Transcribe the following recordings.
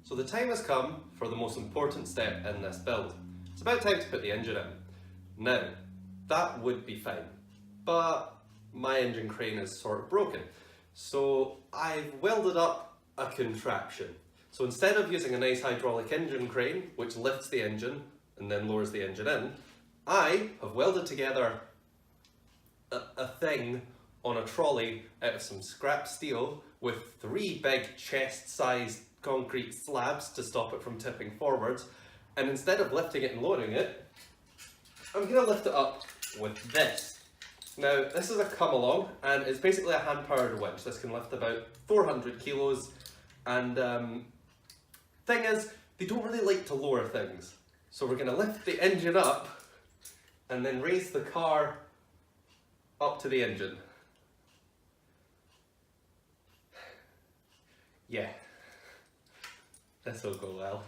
So the time has come for the most important step in this build. It's about time to put the engine in. Now, that would be fine, but my engine crane is sort of broken. So I've welded up a contraption. So instead of using a nice hydraulic engine crane, which lifts the engine and then lowers the engine in, I have welded together a thing on a trolley out of some scrap steel with 3 big chest-sized concrete slabs to stop it from tipping forwards. And instead of lifting it and lowering it, I'm going to lift it up with this. Now, this is a come-along, and it's basically a hand-powered winch. This can lift about 400 kilos, and thing is, they don't really like to lower things. So we're going to lift the engine up, and then raise the car up to the engine. Yeah, this will go well.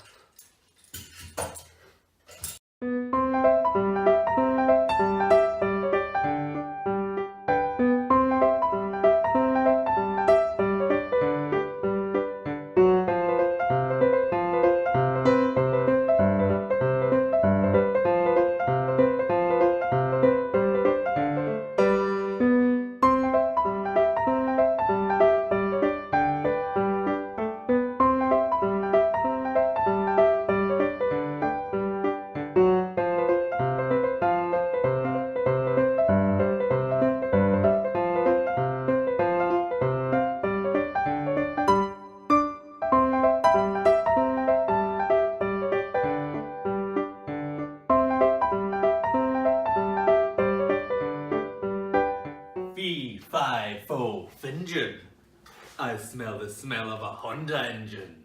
Fee-fi-fo engine. I smell the smell of a Honda engine.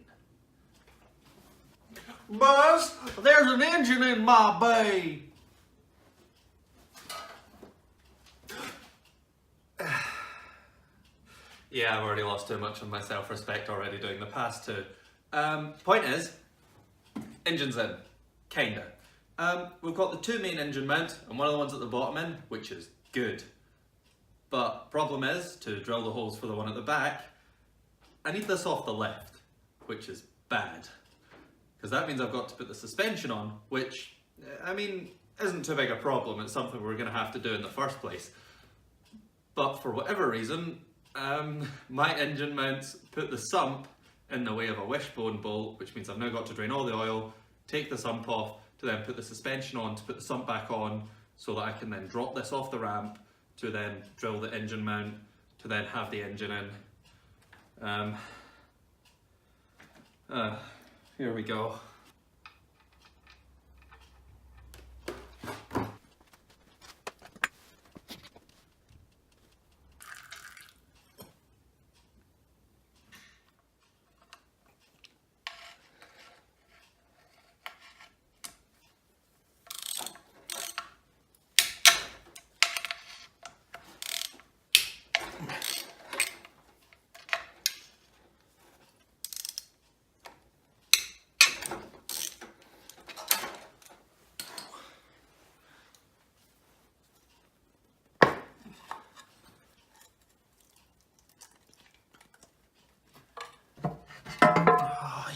Buzz, there's an engine in my bay. Yeah, I've already lost too much of my self-respect already doing the past two. Point is, engine's in. Kinda. We've got the 2 main engine mounts and one of the ones at the bottom in, which is good. But problem is, to drill the holes for the one at the back, I need this off the left, which is bad. Because that means I've got to put the suspension on, which, I mean, isn't too big a problem. It's something we're going to have to do in the first place. But for whatever reason, my engine mounts put the sump in the way of a wishbone bolt, which means I've now got to drain all the oil, take the sump off, to then put the suspension on, to put the sump back on, so that I can then drop this off the ramp, to then drill the engine mount, to then have the engine in. Here we go.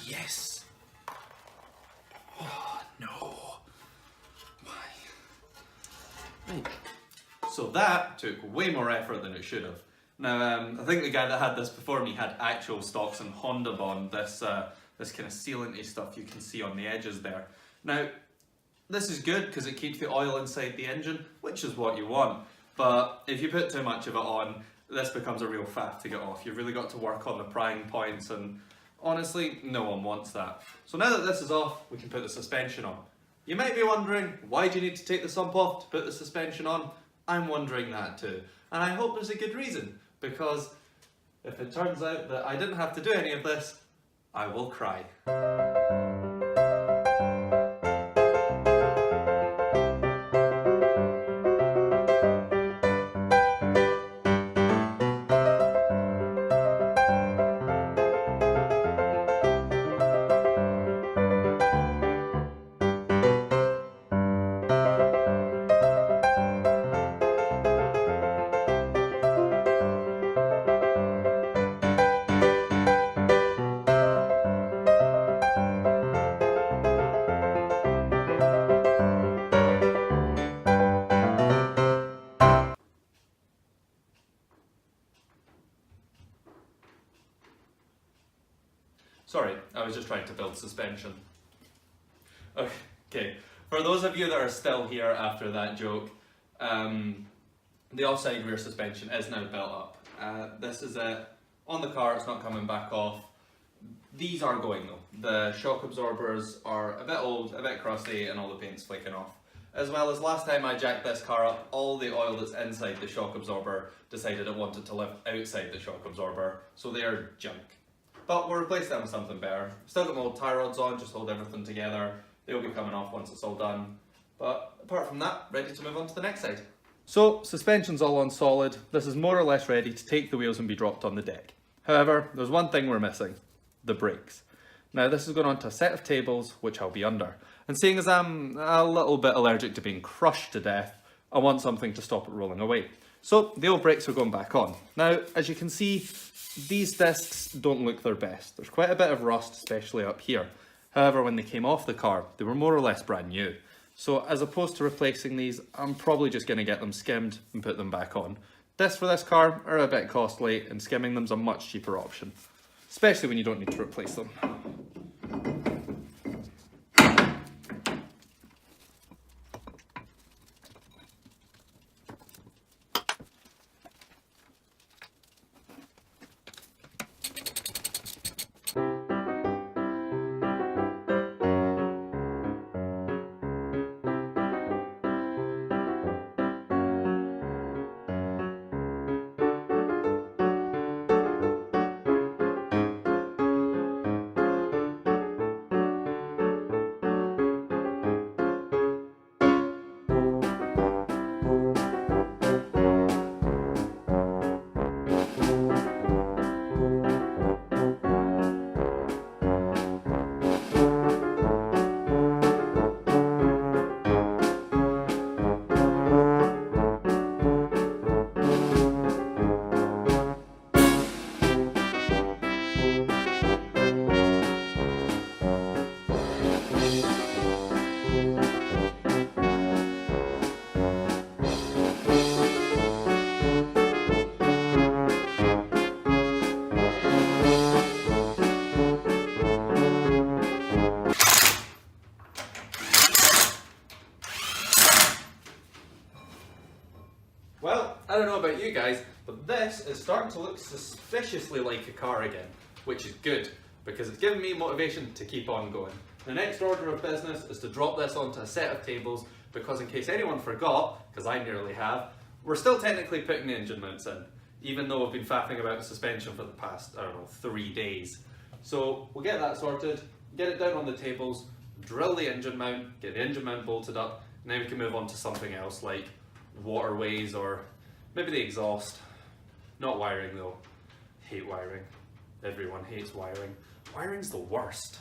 Yes. Oh, no. Why? Right. So that took way more effort than it should have. Now, I think the guy that had this before me had actual stocks and Honda Bond, this kind of sealanty stuff you can see on the edges there. Now, this is good because it keeps the oil inside the engine, which is what you want. But if you put too much of it on, this becomes a real faff to get off. You've really got to work on the prying points, and honestly, no one wants that. So now that this is off, we can put the suspension on. You might be wondering, why do you need to take the sump off to put the suspension on? I'm wondering that too. And I hope there's a good reason, because if it turns out that I didn't have to do any of this, I will cry. Sorry, I was just trying to build suspension. Okay, for those of you that are still here after that joke, the offside rear suspension is now built up. This is it. On the car, it's not coming back off. These are going though. The shock absorbers are a bit old, a bit crusty, and all the paint's flaking off. As well as last time I jacked this car up, all the oil that's inside the shock absorber decided it wanted to live outside the shock absorber, so they're junk. But we'll replace them with something better. Still got my old tie rods on, just hold everything together. They'll be coming off once it's all done. But apart from that, ready to move on to the next side. So, suspension's all on solid. This is more or less ready to take the wheels and be dropped on the deck. However, there's one thing we're missing. The brakes. Now this is going onto a set of tables which I'll be under. And seeing as I'm a little bit allergic to being crushed to death, I want something to stop it rolling away. So the old brakes are going back on. Now, as you can see, these discs don't look their best. There's quite a bit of rust, especially up here. However, when they came off the car, they were more or less brand new. So as opposed to replacing these, I'm probably just going to get them skimmed and put them back on. Discs for this car are a bit costly and skimming them's a much cheaper option, especially when you don't need to replace them. Well, I don't know about you guys, but this is starting to look suspiciously like a car again, which is good, because it's giving me motivation to keep on going. The next order of business is to drop this onto a set of tables, because in case anyone forgot, because I nearly have, we're still technically putting the engine mounts in, even though we've been faffing about the suspension for the past, 3 days. So we'll get that sorted, get it down on the tables, drill the engine mount, get the engine mount bolted up, and then we can move on to something else like waterways or maybe the exhaust. Not wiring though. Hate wiring. Everyone hates wiring. Wiring's the worst.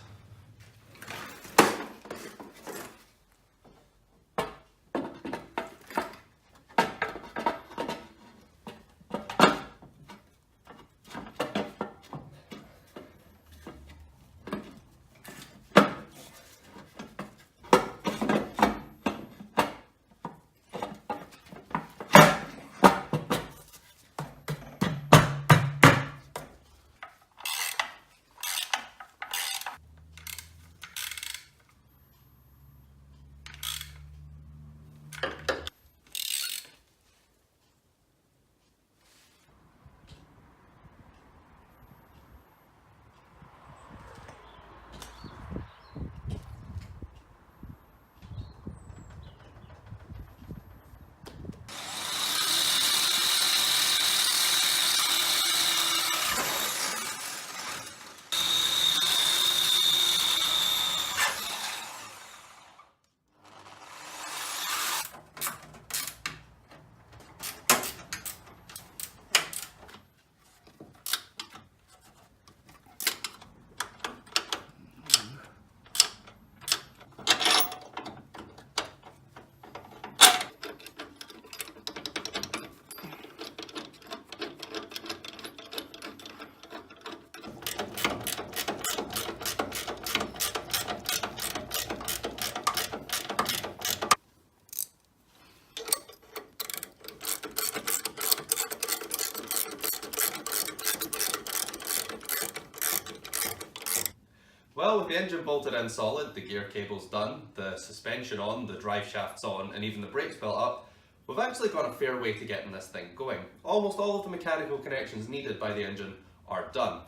Well, with the engine bolted in solid, the gear cable's done, the suspension on, the drive shaft's on, and even the brakes built up, we've actually got a fair way to getting this thing going. Almost all of the mechanical connections needed by the engine are done.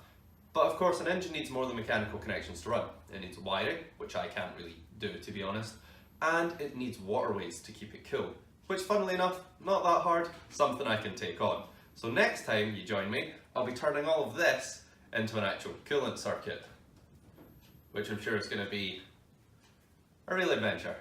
But of course, an engine needs more than mechanical connections to run. It needs wiring, which I can't really do, to be honest, and it needs waterways to keep it cool, which, funnily enough, not that hard, something I can take on. So next time you join me, I'll be turning all of this into an actual coolant circuit, which I'm sure is going to be a real adventure.